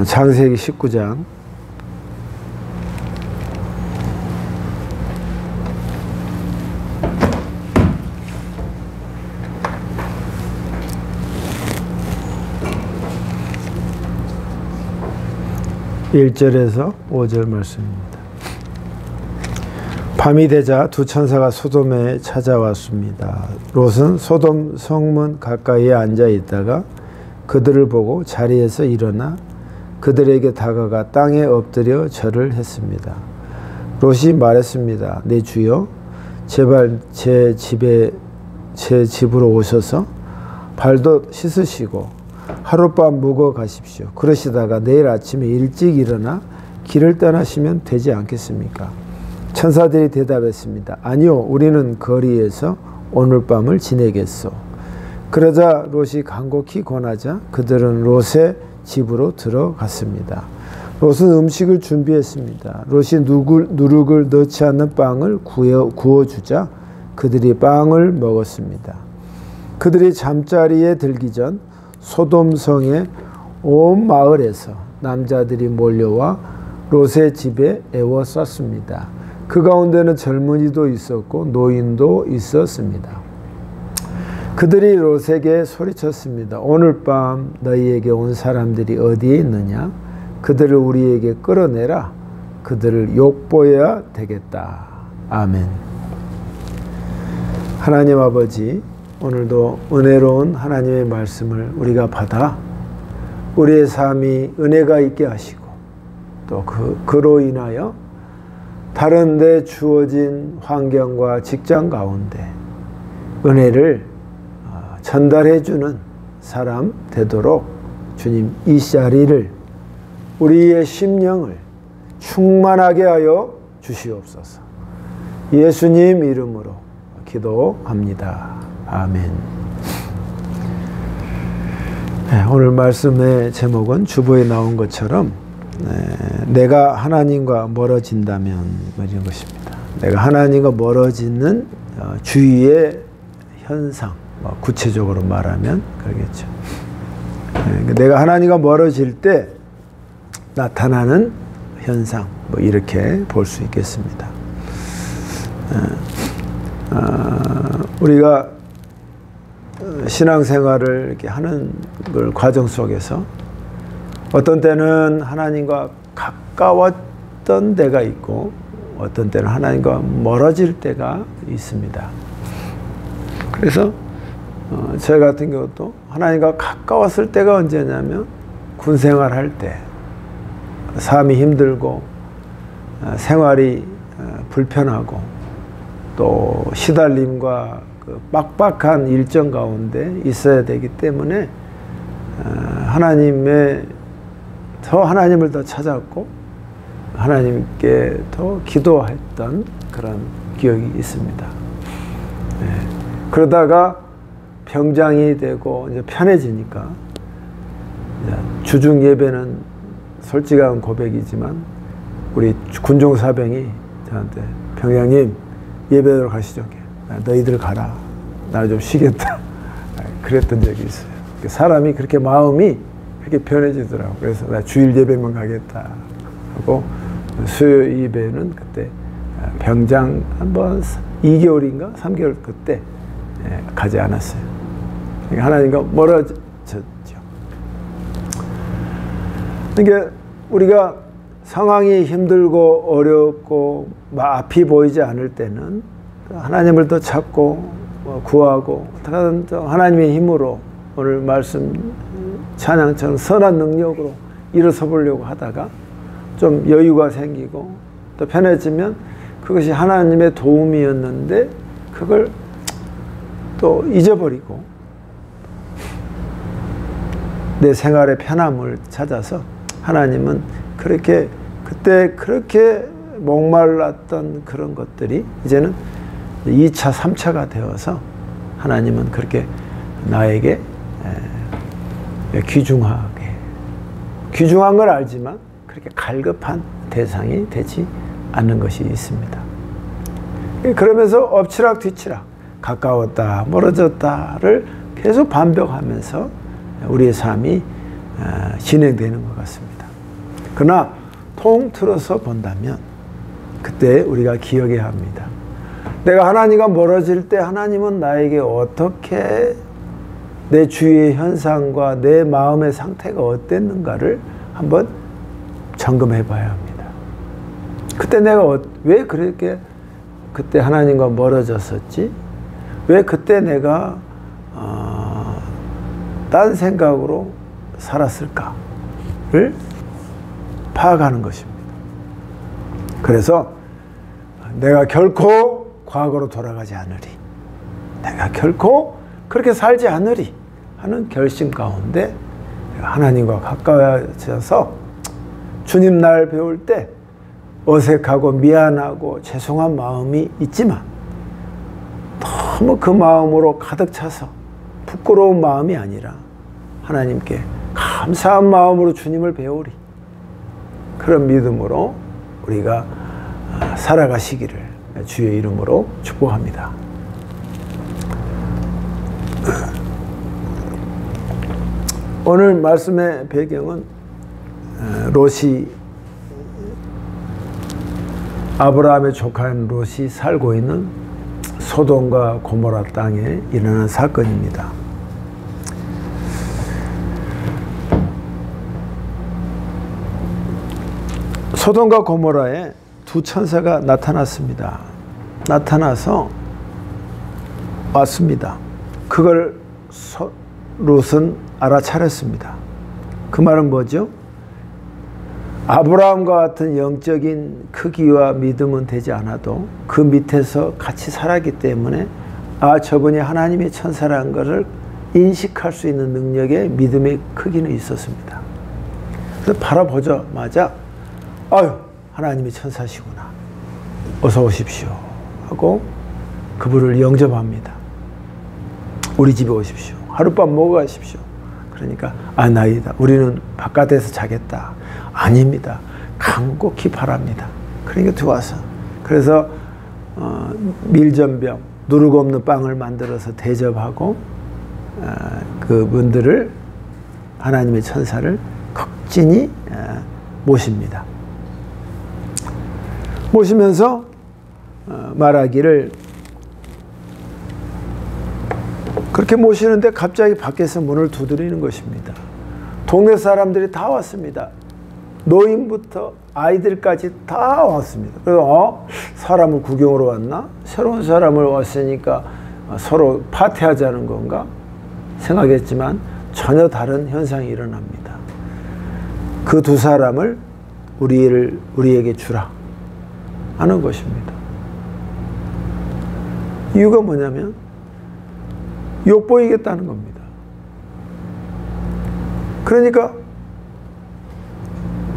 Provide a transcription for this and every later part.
창세기 19장 1절에서 5절 말씀입니다. 밤이 되자 두 천사가 소돔에 찾아왔습니다. 롯은 소돔 성문 가까이에 앉아 있다가 그들을 보고 자리에서 일어나 그들에게 다가가 땅에 엎드려 절을 했습니다. 롯이 말했습니다. 내 주여, 제발 제 집으로 오셔서 발도 씻으시고 하룻밤 묵어 가십시오. 그러시다가 내일 아침에 일찍 일어나 길을 떠나시면 되지 않겠습니까? 천사들이 대답했습니다. 아니요, 우리는 거리에서 오늘 밤을 지내겠소. 그러자 롯이 간곡히 권하자 그들은 롯의 집으로 들어갔습니다. 롯은 음식을 준비했습니다. 롯이 누룩을 넣지 않는 빵을 구워주자 그들이 빵을 먹었습니다. 그들이 잠자리에 들기 전 소돔성의 온 마을에서 남자들이 몰려와 롯의 집에 에워쌌습니다. 그 가운데는 젊은이도 있었고 노인도 있었습니다. 그들이 롯에게 소리쳤습니다. 오늘 밤 너희에게 온 사람들이 어디에 있느냐? 그들을 우리에게 끌어내라. 그들을 욕보여야 되겠다. 아멘. 하나님 아버지, 오늘도 은혜로운 하나님의 말씀을 우리가 받아 우리의 삶이 은혜가 있게 하시고 또 그로 인하여 다른 데 주어진 환경과 직장 가운데 은혜를 전달해 주는 사람 되도록 주님 이 자리를 우리의 심령을 충만하게 하여 주시옵소서. 예수님 이름으로 기도합니다. 아멘. 네, 오늘 말씀의 제목은 주보에 나온 것처럼 내가 하나님과 멀어진다면 이런 것입니다. 내가 하나님과 멀어지는 주위의 현상, 구체적으로 말하면 그러겠죠. 내가 하나님과 멀어질 때 나타나는 현상, 이렇게 볼 수 있겠습니다. 우리가 신앙생활을 이렇게 하는 걸 과정 속에서 어떤 때는 하나님과 가까웠던 때가 있고 어떤 때는 하나님과 멀어질 때가 있습니다. 그래서 저 같은 경우도 하나님과 가까웠을 때가 언제냐면 군생활 할 때 삶이 힘들고 생활이 불편하고 또 시달림과 그 빡빡한 일정 가운데 있어야 되기 때문에 하나님을 더 찾았고 하나님께 더 기도했던 그런 기억이 있습니다. 그러다가 병장이 되고 이제 편해지니까 주중 예배는 솔직한 고백이지만 우리 군종사병이 저한테 병장님 예배로 가시죠. 너희들 가라. 나 좀 쉬겠다. 그랬던 적이 있어요. 사람이 그렇게 마음이 그렇게 편해지더라고. 그래서 나 주일 예배만 가겠다 하고 수요 예배는 그때 병장 한번 2개월인가 3개월 그때 가지 않았어요. 그러니까 하나님과 멀어졌죠. 그러니까 우리가 상황이 힘들고 어렵고 앞이 보이지 않을 때는 하나님을 더 찾고 구하고 어떻게든 하나님의 힘으로 오늘 말씀 찬양처럼 선한 능력으로 일어서 보려고 하다가 좀 여유가 생기고 또 편해지면 그것이 하나님의 도움이었는데 그걸 또 잊어버리고 내 생활의 편함을 찾아서 하나님은 그때 그렇게 목말랐던 그런 것들이 이제는 2차, 3차가 되어서 하나님은 그렇게 나에게 귀중한 걸 알지만 그렇게 갈급한 대상이 되지 않는 것이 있습니다. 그러면서 엎치락 뒤치락 가까웠다 멀어졌다를 계속 반복하면서 우리의 삶이 진행되는 것 같습니다. 그러나 통틀어서 본다면 그때 우리가 기억해야 합니다. 내가 하나님과 멀어질 때 하나님은 나에게 어떻게 내 주위의 현상과 내 마음의 상태가 어땠는가를 한번 점검해 봐야 합니다. 그때 내가 왜 그렇게 그때 하나님과 멀어졌었지? 왜 그때 내가 딴 생각으로 살았을까를 파악하는 것입니다. 그래서 내가 결코 과거로 돌아가지 않으리, 내가 결코 그렇게 살지 않으리 하는 결심 가운데 하나님과 가까워져서 주님 날 배울 때 어색하고 미안하고 죄송한 마음이 있지만 너무 그 마음으로 가득 차서 부끄러운 마음이 아니라 하나님께 감사한 마음으로 주님을 배우리, 그런 믿음으로 우리가 살아가시기를 주의 이름으로 축복합니다. 오늘 말씀의 배경은 롯이, 아브라함의 조카인 롯이 살고 있는 소돔과 고모라 땅에 일어난 사건입니다. 소돔과 고모라에 두 천사가 나타났습니다. 나타나서 왔습니다. 그걸 롯은 알아차렸습니다. 그 말은 뭐죠? 아브라함과 같은 영적인 크기와 믿음은 되지 않아도 그 밑에서 같이 살았기 때문에 저분이 하나님의 천사라는 것을 인식할 수 있는 능력의 믿음의 크기는 있었습니다. 그래서 바라보자마자 아유, 하나님의 천사시구나, 어서 오십시오 하고 그분을 영접합니다. 우리 집에 오십시오, 하룻밤 먹어 가십시오. 그러니까 나이다, 우리는 바깥에서 자겠다. 아닙니다, 간곡히 바랍니다. 그러니까 들어와서, 그래서 밀전병, 누룩 없는 빵을 만들어서 대접하고 그분들을, 하나님의 천사를 극진히 모십니다. 모시면서 말하기를, 그렇게 모시는데 갑자기 밖에서 문을 두드리는 것입니다. 동네 사람들이 다 왔습니다. 노인부터 아이들까지 다 왔습니다. 그래서 사람을 구경으로 왔나? 새로운 사람을 왔으니까 서로 파티하자는 건가? 생각했지만 전혀 다른 현상이 일어납니다. 그 두 사람을 우리에게 주라 하는 것입니다. 이유가 뭐냐면 욕보이겠다는 겁니다. 그러니까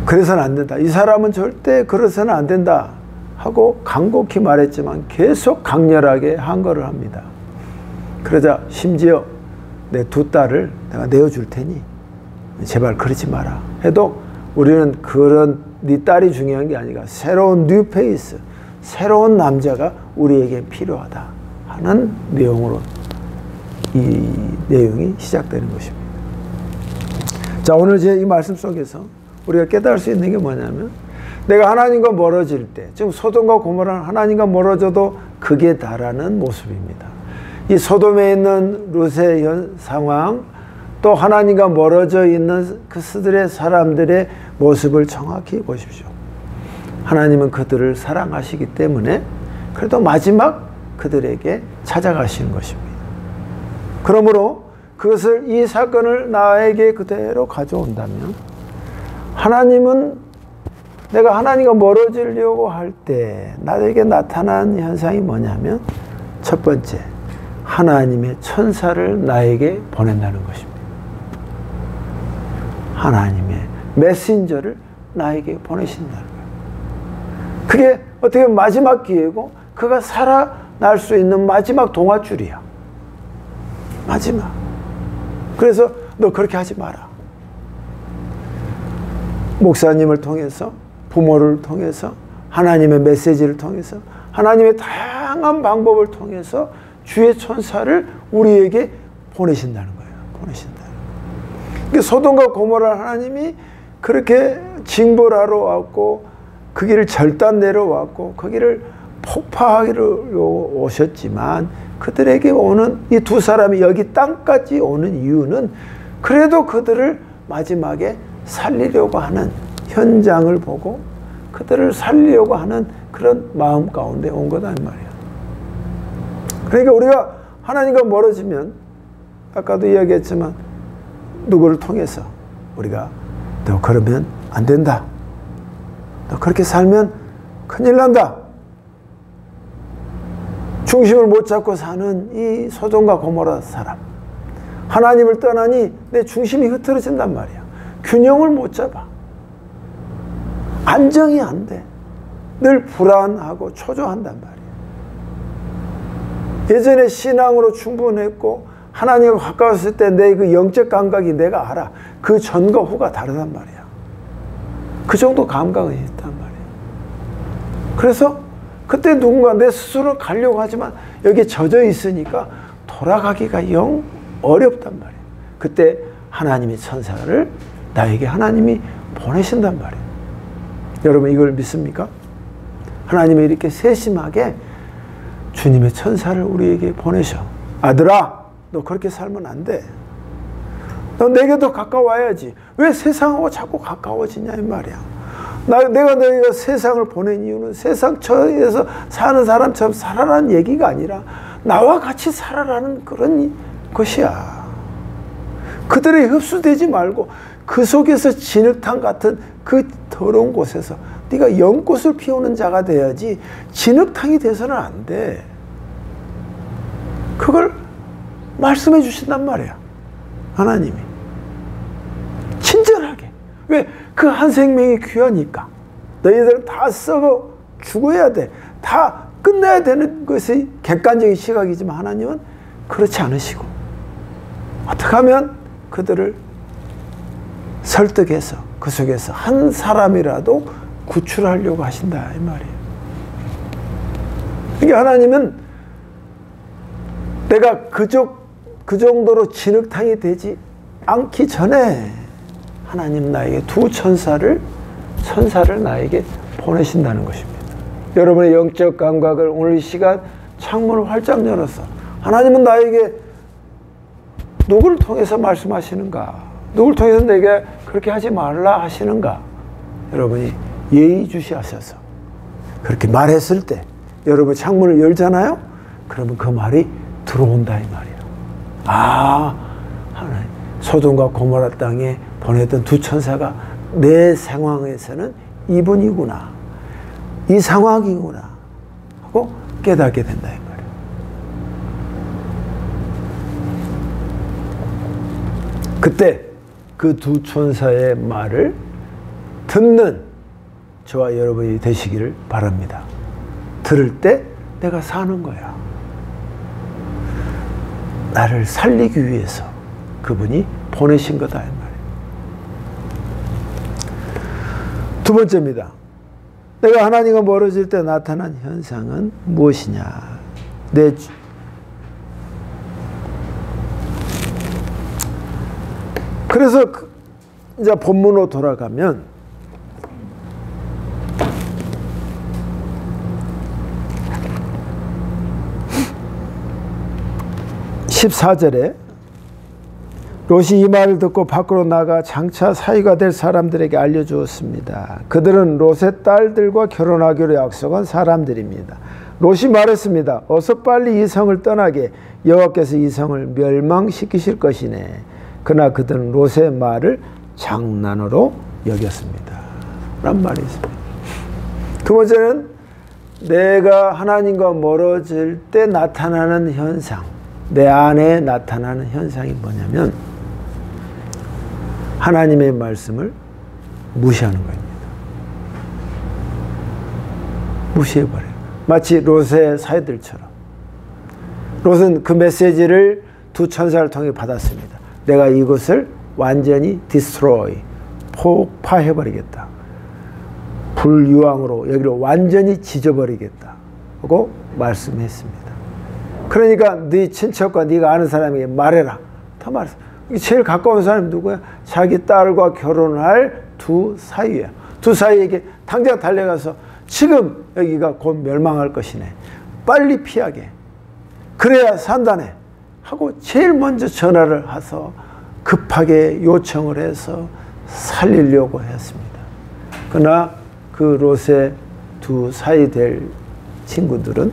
그래서는 안 된다, 이 사람은 절대 그래서는 안 된다 하고 간곡히 말했지만 계속 강렬하게 항거를 합니다. 그러자 심지어 내 두 딸을 내가 내어줄 테니 제발 그러지 마라 해도 우리는 그런 네 딸이 중요한 게 아니라 새로운 뉴 페이스, 새로운 남자가 우리에게 필요하다 하는 내용으로 이 내용이 시작되는 것입니다. 자, 오늘 제 이 말씀 속에서 우리가 깨달을 수 있는 게 뭐냐면, 내가 하나님과 멀어질 때, 지금 소돔과 고모라는 하나님과 멀어져도 극에 달하는 모습입니다. 이 소돔에 있는 롯의 상황, 또 하나님과 멀어져 있는 그들의 사람들의 모습을 정확히 보십시오. 하나님은 그들을 사랑하시기 때문에 그래도 마지막 그들에게 찾아가시는 것입니다. 그러므로 그것을, 이 사건을 나에게 그대로 가져온다면, 하나님은 내가 하나님과 멀어지려고 할 때 나에게 나타난 현상이 뭐냐면, 첫 번째, 하나님의 천사를 나에게 보낸다는 것입니다. 하나님의 메신저를 나에게 보내신다는 거예요. 그게 어떻게 보면 마지막 기회고, 그가 살아날 수 있는 마지막 동화줄이야. 마지막. 그래서 너 그렇게 하지 마라. 목사님을 통해서, 부모를 통해서, 하나님의 메시지를 통해서, 하나님의 다양한 방법을 통해서 주의 천사를 우리에게 보내신다는 거예요. 보내신다. 그러니까 소돔과 고모라 하나님이 그렇게 징벌하러 왔고 그 길을 절단 내려왔고 그 길을 폭파하기로 오셨지만 그들에게 오는 이 두 사람이 여기 땅까지 오는 이유는 그래도 그들을 마지막에 살리려고 하는 현장을 보고 그들을 살리려고 하는 그런 마음 가운데 온 거다 이 말이야. 그러니까 우리가 하나님과 멀어지면 아까도 이야기했지만 누구를 통해서 우리가 너 그러면 안 된다. 너 그렇게 살면 큰일 난다. 중심을 못 잡고 사는 이 소돔과 고모라 사람. 하나님을 떠나니 내 중심이 흐트러진단 말이야. 균형을 못 잡아. 안정이 안 돼. 늘 불안하고 초조한단 말이야. 예전에 신앙으로 충분했고 하나님과 가까웠을 때 내 그 영적 감각이 내가 알아. 그 전과 후가 다르단 말이야. 그 정도 감각이 있단 말이야. 그래서 그때 누군가 내 스스로 가려고 하지만 여기 젖어 있으니까 돌아가기가 영 어렵단 말이야. 그때 하나님의 천사를 나에게 하나님이 보내신단 말이에요. 여러분 이걸 믿습니까? 하나님이 이렇게 세심하게 주님의 천사를 우리에게 보내셔. 아들아, 너 그렇게 살면 안 돼. 너 내게 더 가까워야지. 왜 세상하고 자꾸 가까워지냐 이 말이야. 내가 너희가 세상을 보낸 이유는 세상 처에서 사는 사람처럼 살아라는 얘기가 아니라 나와 같이 살아라는 그런 것이야. 그들에 흡수되지 말고 그 속에서 진흙탕 같은 그 더러운 곳에서 네가 연꽃을 피우는 자가 돼야지 진흙탕이 돼서는 안 돼. 그걸 말씀해 주신단 말이야. 하나님이. 친절하게. 왜? 그 한 생명이 귀하니까. 너희들은 다 썩어 죽어야 돼. 다 끝내야 되는 것이 객관적인 시각이지만 하나님은 그렇지 않으시고 어떻게 하면 그들을 설득해서 그 속에서 한 사람이라도 구출하려고 하신다 이 말이에요. 그러니까 하나님은 내가 그 정도로 진흙탕이 되지 않기 전에 하나님 나에게 두 천사를 나에게 보내신다는 것입니다. 여러분의 영적 감각을 오늘 이 시간 창문을 활짝 열어서 하나님은 나에게 누구를 통해서 말씀하시는가? 누구를 통해서 내게 그렇게 하지 말라 하시는가? 여러분이 예의주시하셔서 그렇게 말했을 때 여러분 창문을 열잖아요? 그러면 그 말이 들어온다 이 말이야. 아, 하나님 소돔과 고모라 땅에 보냈던 두 천사가 내 상황에서는 이분이구나. 이 상황이구나. 하고 깨닫게 된다 이 말이야. 그때 그 두 천사의 말을 듣는 저와 여러분이 되시기를 바랍니다. 들을 때 내가 사는 거야. 나를 살리기 위해서 그분이 보내신 거다 이 말이에요. 두 번째입니다. 내가 하나님과 멀어질 때 나타난 현상은 무엇이냐? 그래서 이제 본문으로 돌아가면 14절에 롯이 이 말을 듣고 밖으로 나가 장차 사위가 될 사람들에게 알려주었습니다. 그들은 롯의 딸들과 결혼하기로 약속한 사람들입니다. 롯이 말했습니다. 어서 빨리 이 성을 떠나게 여호와께서 이 성을 멸망시키실 것이네. 그러나 그들은 롯의 말을 장난으로 여겼습니다. 라는 말이 있습니다. 두 번째는 내가 하나님과 멀어질 때 나타나는 현상, 내 안에 나타나는 현상이 뭐냐면 하나님의 말씀을 무시하는 겁니다. 무시해버려요. 마치 롯의 사이들처럼. 롯은 그 메시지를 두 천사를 통해 받았습니다. 내가 이것을 완전히 destroy, 폭파해버리겠다. 불유황으로 여기를 완전히 지져버리겠다 하고 말씀했습니다. 그러니까 네 친척과 네가 아는 사람에게 말해라. 다 말했어. 제일 가까운 사람이 누구야? 자기 딸과 결혼할 두 사이야. 두 사이에게 당장 달려가서 지금 여기가 곧 멸망할 것이네. 빨리 피하게. 그래야 산다네. 하고 제일 먼저 전화를 해서 급하게 요청을 해서 살리려고 했습니다. 그러나 그 롯의 두 사이 될 친구들은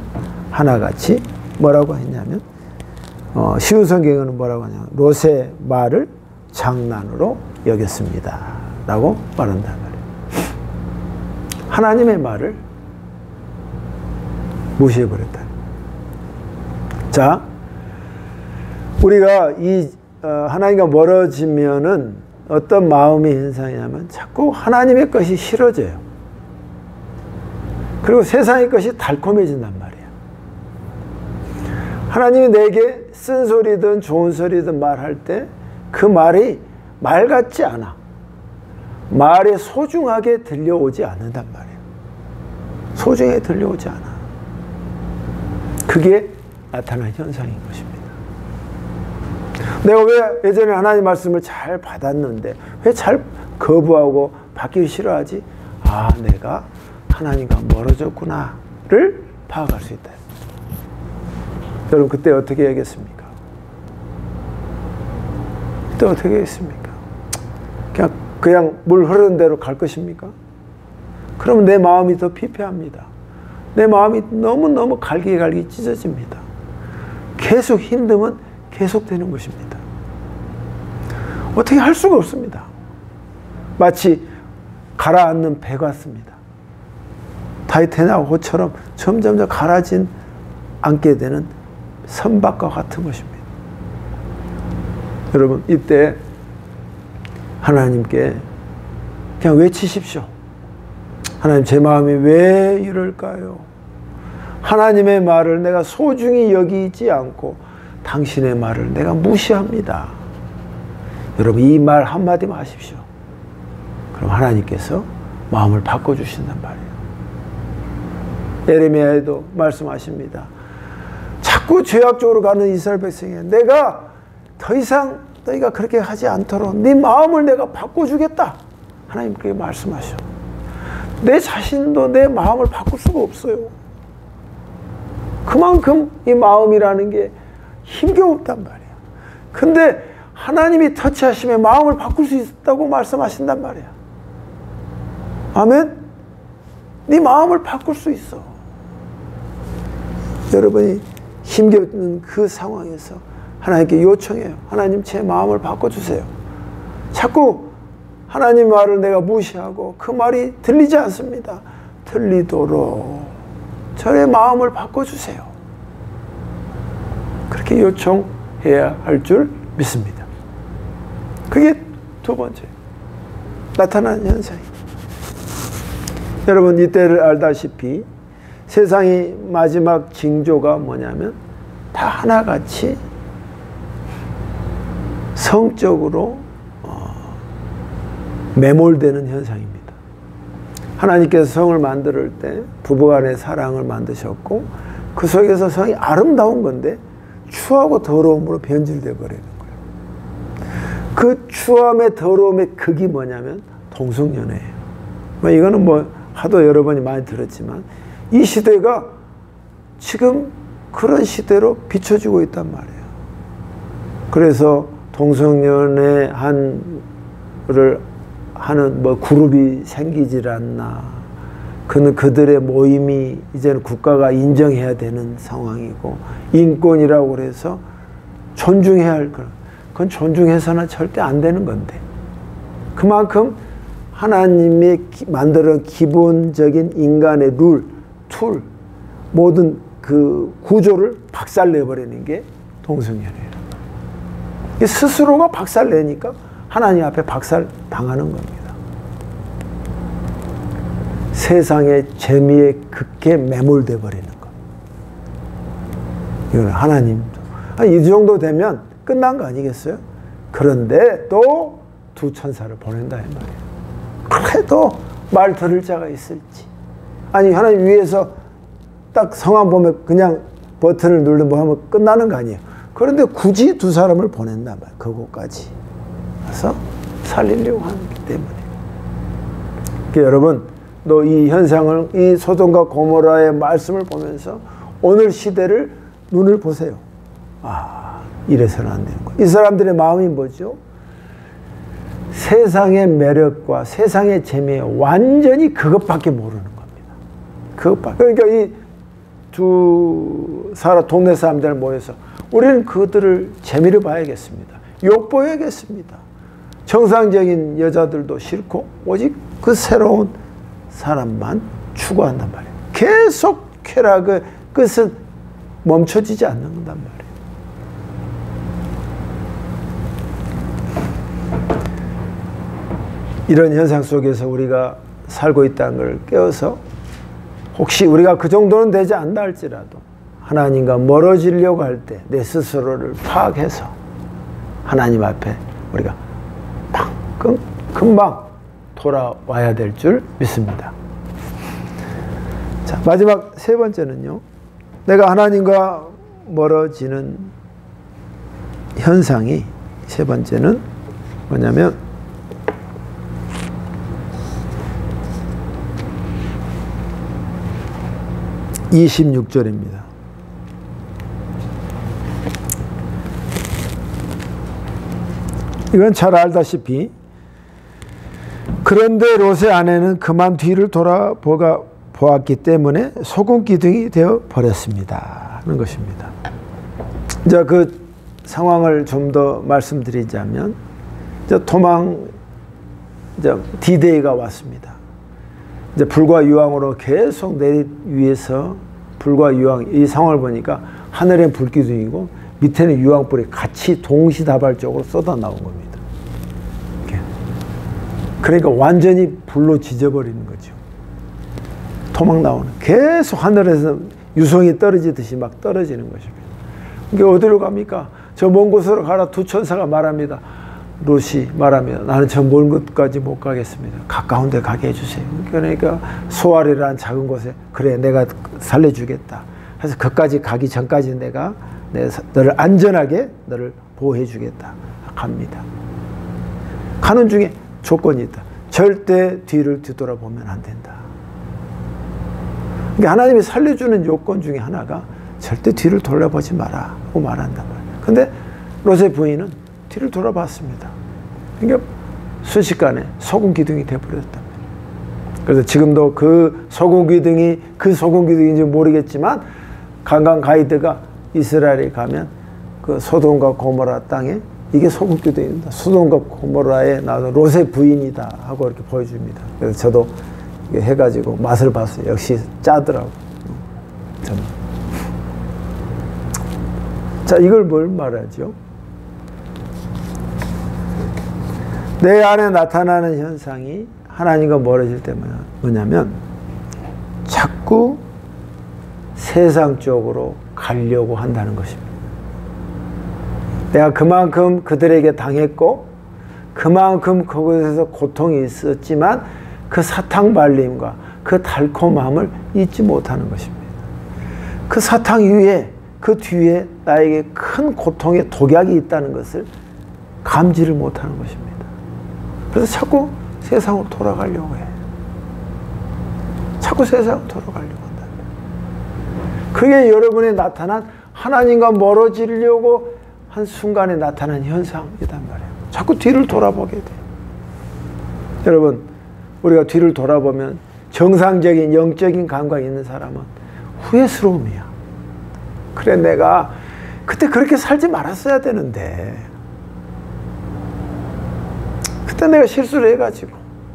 하나같이 뭐라고 했냐면 쉬운 성경에는 뭐라고 하냐면 롯의 말을 장난으로 여겼습니다 라고 말한단 말이에요. 하나님의 말을 무시해버렸다. 자, 우리가 하나님과 멀어지면은 어떤 마음의 현상이냐면 자꾸 하나님의 것이 싫어져요. 그리고 세상의 것이 달콤해진단 말이에요. 하나님이 내게 쓴소리든 좋은 소리든 말할 때 그 말이 말 같지 않아. 말에 소중하게 들려오지 않는단 말이에요. 소중하게 들려오지 않아. 그게 나타난 현상인 것입니다. 내가 왜 예전에 하나님 말씀을 잘 받았는데 왜 잘 거부하고 받기 싫어하지? 아, 내가 하나님과 멀어졌구나를 파악할 수 있다. 여러분 그때 어떻게 하겠습니까? 그때 어떻게 하겠습니까? 그냥 물 흐르는 대로 갈 것입니까? 그러면 내 마음이 더 피폐합니다. 내 마음이 너무너무 갈기갈기 찢어집니다. 계속 힘듦은 계속되는 것입니다. 어떻게 할 수가 없습니다. 마치 가라앉는 배 같습니다. 타이타닉호처럼 점점 더 가라앉지 않게 되는 선박과 같은 것입니다. 여러분 이때 하나님께 그냥 외치십시오. 하나님 제 마음이 왜 이럴까요? 하나님의 말을 내가 소중히 여기지 않고 당신의 말을 내가 무시합니다. 여러분 이 말 한마디만 하십시오. 그럼 하나님께서 마음을 바꿔주신단 말이에요. 예레미야에도 말씀하십니다. 자꾸 죄악적으로 가는 이스라엘 백성에 내가 더 이상 너희가 그렇게 하지 않도록 네 마음을 내가 바꿔주겠다. 하나님 그렇게 말씀하셔. 내 자신도 내 마음을 바꿀 수가 없어요. 그만큼 이 마음이라는 게 힘겨웠단 말이에요. 근데 하나님이 터치하시면 마음을 바꿀 수 있다고 말씀하신단 말이야. 아멘? 네 마음을 바꿀 수 있어. 여러분이 힘겨운 그 상황에서 하나님께 요청해요. 하나님 제 마음을 바꿔주세요. 자꾸 하나님 말을 내가 무시하고 그 말이 들리지 않습니다. 들리도록 저의 마음을 바꿔주세요. 그렇게 요청해야 할 줄 믿습니다. 그게 두 번째 나타나는 현상이에요. 여러분 이때를 알다시피 세상의 마지막 징조가 뭐냐면 다 하나같이 성적으로 매몰되는 현상입니다. 하나님께서 성을 만들 때 부부간의 사랑을 만드셨고 그 속에서 성이 아름다운 건데 추하고 더러움으로 변질되어 버리는 거예요. 그 추함의 더러움의 극이 뭐냐면 동성연애예요. 이거는 하도 여러 번이 많이 들었지만 이 시대가 지금 그런 시대로 비춰지고 있단 말이에요. 그래서 동성연애 하는 그룹이 생기질 않나. 그들의 모임이 이제는 국가가 인정해야 되는 상황이고 인권이라고 그래서 존중해야 할 그건 존중해서는 절대 안 되는 건데 그만큼 하나님이 만들어 기본적인 인간의 룰, 툴 모든 그 구조를 박살내버리는 게 동성연애예요. 스스로가 박살내니까 하나님 앞에 박살 당하는 겁니다. 세상의 재미에 극해 매몰돼 버리는 것. 이건 하나님도 이 정도 되면 끝난 거 아니겠어요? 그런데 또 두 천사를 보낸다 이 말이에요. 그래도 말 들을 자가 있을지. 아니 하나님 위에서 딱 성함 보면 그냥 버튼을 누르면 하면 끝나는 거 아니에요. 그런데 굳이 두 사람을 보낸단 말이에요. 그곳까지. 그래서 살리려고 하기 때문에. 그러니까 여러분, 너 이 현상을, 이 소돔과 고모라의 말씀을 보면서 오늘 시대를 눈을 보세요. 아, 이래서는 안 되는 거예요. 이 사람들의 마음이 뭐죠? 세상의 매력과 세상의 재미에 완전히 그것밖에 모르는 겁니다. 그것밖에. 그러니까 이 두 동네 사람들 모여서 우리는 그들을 재미를 봐야겠습니다. 욕보여야겠습니다. 정상적인 여자들도 싫고 오직 그 새로운 사람만 추구한단 말이에요. 계속 쾌락의 끝은 멈춰지지 않는단 말이에요. 이런 현상 속에서 우리가 살고 있다는 걸 깨워서 혹시 우리가 그 정도는 되지 않나 할지라도 하나님과 멀어지려고 할 때 내 스스로를 파악해서 하나님 앞에 우리가 금방 돌아와야 될 줄 믿습니다. 자, 마지막 세 번째는요. 내가 하나님과 멀어지는 현상이 세 번째는 뭐냐면 26절입니다. 이건 잘 알다시피 그런데 롯의 아내는 그만 뒤를 돌아보았기 때문에 소금 기둥이 되어 버렸습니다 하는 것입니다. 이제 그 상황을 좀 더 말씀드리자면 이제 D-Day가 왔습니다. 이제 불과 유황으로 계속 내리 위에서 불과 유황, 이 상황을 보니까 하늘엔 불기둥이고 밑에는 유황불이 같이 동시다발적으로 쏟아 나온 겁니다. 이렇게. 그러니까 완전히 불로 지져버리는 거죠. 토막 나오는. 계속 하늘에서 유성이 떨어지듯이 막 떨어지는 것입니다. 이게 어디로 갑니까? 저 먼 곳으로 가라. 두 천사가 말합니다. 롯이 말합니다. 나는 저 먼 곳까지 못 가겠습니다. 가까운 데 가게 해주세요. 그러니까 소알이라는 작은 곳에 그래 내가 살려주겠다. 그래서 그까지 가기 전까지 내가 너를 안전하게 너를 보호해 주겠다. 갑니다. 가는 중에 조건이 있다. 절대 뒤를 뒤돌아보면 안 된다. 그러니까 하나님이 살려주는 요건 중에 하나가 절대 뒤를 돌아보지 마라 하고 말한단 말이에요. 근데 롯의 부인은 뒤를 돌아봤습니다. 그러니까 순식간에 소금 기둥이 되어버렸단 말이에요. 그래서 지금도 그 소금 기둥인지 모르겠지만 관광 가이드가 이스라엘에 가면 그 소돔과 고모라 땅에 이게 소금 기둥입니다. 소돔과 고모라에 나온 롯의 부인이다 하고 이렇게 보여줍니다. 그래서 저도 이게 해가지고 맛을 봤어요. 역시 짜더라고. 저는. 자, 이걸 뭘 말하죠? 내 안에 나타나는 현상이 하나님과 멀어질 때 뭐냐면 자꾸 세상 쪽으로 가려고 한다는 것입니다. 내가 그만큼 그들에게 당했고 그만큼 그곳에서 고통이 있었지만 그 사탕 발림과 그 달콤함을 잊지 못하는 것입니다. 그 사탕 위에 그 뒤에 나에게 큰 고통의 독약이 있다는 것을 감지를 못하는 것입니다. 그래서 자꾸 세상으로 돌아가려고 해. 자꾸 세상으로 돌아가려고 한다. 그게 여러분에 나타난 하나님과 멀어지려고 한 순간에 나타난 현상이란 말이에요. 자꾸 뒤를 돌아보게 돼. 여러분, 우리가 뒤를 돌아보면 정상적인 영적인 감각이 있는 사람은 후회스러움이야. 그래, 내가 그때 그렇게 살지 말았어야 되는데 그때 내가 실수를 해가지고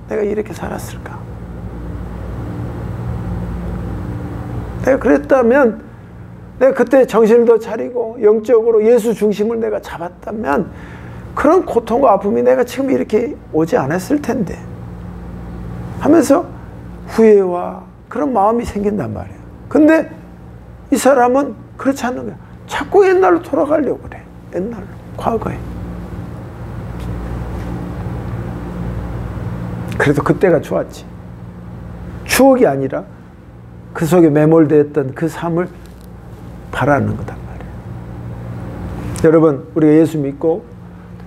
내가 이렇게 살았을까? 내가 그랬다면 내가 그때 정신을 더 차리고 영적으로 예수 중심을 내가 잡았다면 그런 고통과 아픔이 내가 지금 이렇게 오지 않았을 텐데 하면서 후회와 그런 마음이 생긴단 말이에요. 근데 이 사람은 그렇지 않는 거야. 자꾸 옛날로 돌아가려고 그래. 옛날로, 과거에. 그래도 그때가 좋았지. 추억이 아니라 그 속에 매몰되어 있던 그 삶을 바라는 거단 말이에요. 여러분, 우리가 예수 믿고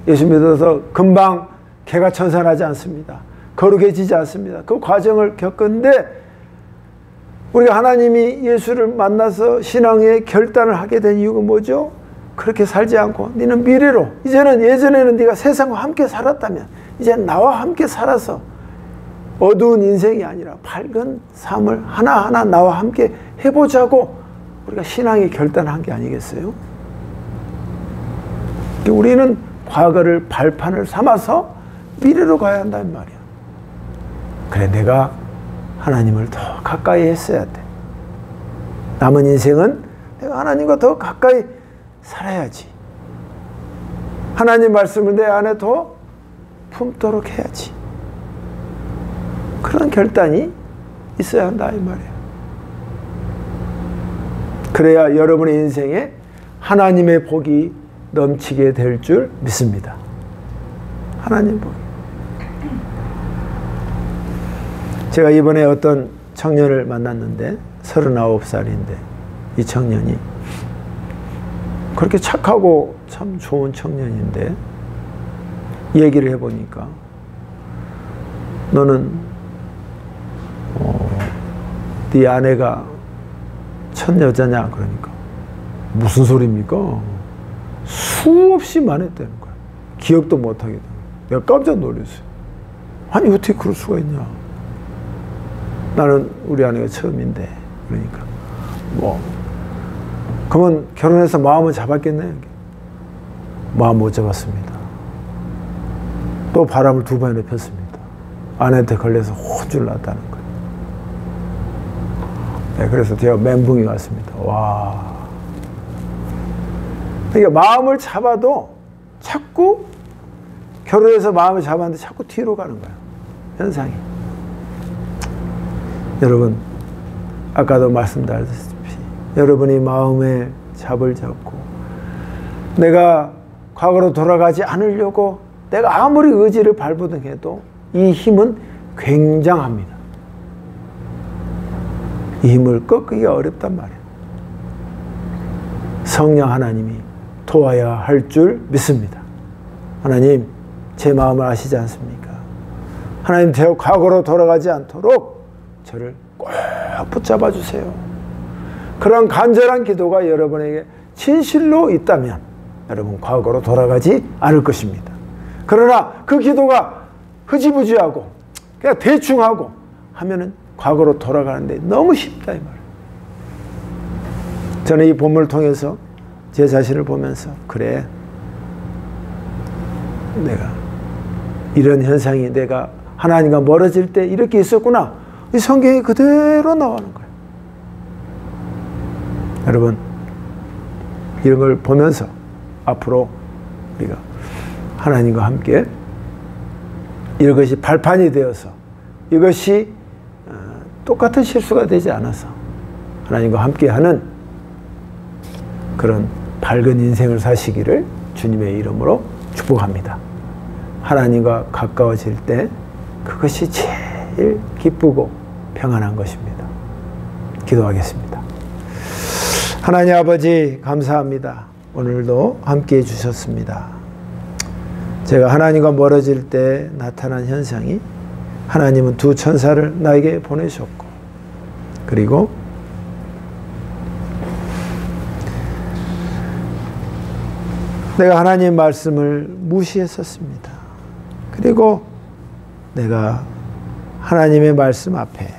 예수 믿어서 금방 개가 천선하지 않습니다. 거룩해지지 않습니다. 그 과정을 겪었는데 우리가 하나님이 예수를 만나서 신앙의 결단을 하게 된 이유가 뭐죠? 그렇게 살지 않고 너는 미래로, 이제는 예전에는 네가 세상과 함께 살았다면 이제는 나와 함께 살아서 어두운 인생이 아니라 밝은 삶을 하나하나 나와 함께 해보자고 우리가 신앙의 결단한 게 아니겠어요? 우리는 과거를 발판을 삼아서 미래로 가야 한다는 말이야. 그래, 내가 하나님을 더 가까이 했어야 돼. 남은 인생은 내가 하나님과 더 가까이 살아야지. 하나님 말씀을 내 안에 더 품도록 해야지. 그런 결단이 있어야 한다 이 말이에요. 그래야 여러분의 인생에 하나님의 복이 넘치게 될 줄 믿습니다. 하나님 복이. 제가 이번에 어떤 청년을 만났는데 39살인데 이 청년이 그렇게 착하고 참 좋은 청년인데 얘기를 해보니까 너는 네 아내가 첫 여자냐 그러니까 무슨 소리입니까? 수없이 만했다는 거야. 기억도 못하게 되는 거야. 내가 깜짝 놀랐어요. 아니 어떻게 그럴 수가 있냐. 나는 우리 아내가 처음인데 그러니까 그러면 결혼해서 마음을 잡았겠네. 마음 못 잡았습니다. 또 바람을 2번이나 폈습니다. 아내한테 걸려서 혼쭐 났다는 거예요. 네, 그래서 제가 멘붕이 왔습니다. 와. 그러니까 마음을 잡아도 자꾸 결혼해서 마음을 잡았는데 자꾸 뒤로 가는 거예요. 현상이. 여러분, 아까도 말씀드렸다시피 여러분이 마음에 잡을 잡고 내가 과거로 돌아가지 않으려고 내가 아무리 의지를 발부둥해도 이 힘은 굉장합니다. 이 힘을 꺾기가 어렵단 말이에요. 성령 하나님이 도와야 할 줄 믿습니다. 하나님, 제 마음을 아시지 않습니까? 하나님, 과거로 돌아가지 않도록 저를 꼭 붙잡아 주세요. 그런 간절한 기도가 여러분에게 진실로 있다면 여러분 과거로 돌아가지 않을 것입니다. 그러나 그 기도가 흐지부지하고 그냥 대충 하고 하면은 과거로 돌아가는데 너무 쉽다 이 말이에요. 저는 이 본문을 통해서 제 자신을 보면서 그래, 내가 이런 현상이 내가 하나님과 멀어질 때 이렇게 있었구나. 이 성경이 그대로 나오는 거예요. 여러분, 이런 걸 보면서 앞으로 우리가 하나님과 함께 이것이 발판이 되어서 이것이 똑같은 실수가 되지 않아서 하나님과 함께하는 그런 밝은 인생을 사시기를 주님의 이름으로 축복합니다. 하나님과 가까워질 때 그것이 제일 기쁘고 평안한 것입니다. 기도하겠습니다. 하나님 아버지 감사합니다. 오늘도 함께해 주셨습니다. 제가 하나님과 멀어질 때 나타난 현상이 하나님은 2 천사를 나에게 보내셨고 그리고 내가 하나님 말씀을 무시했었습니다. 그리고 내가 하나님의 말씀 앞에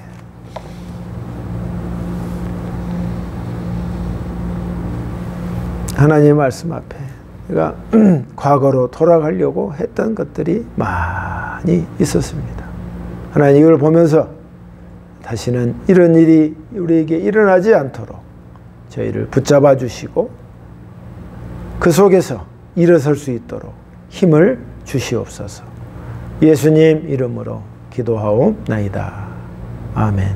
하나님의 말씀 앞에 내가 과거로 돌아가려고 했던 것들이 많이 있었습니다. 하나님 이걸 보면서 다시는 이런 일이 우리에게 일어나지 않도록 저희를 붙잡아 주시고 그 속에서 일어설 수 있도록 힘을 주시옵소서. 예수님 이름으로 기도하옵나이다. 아멘.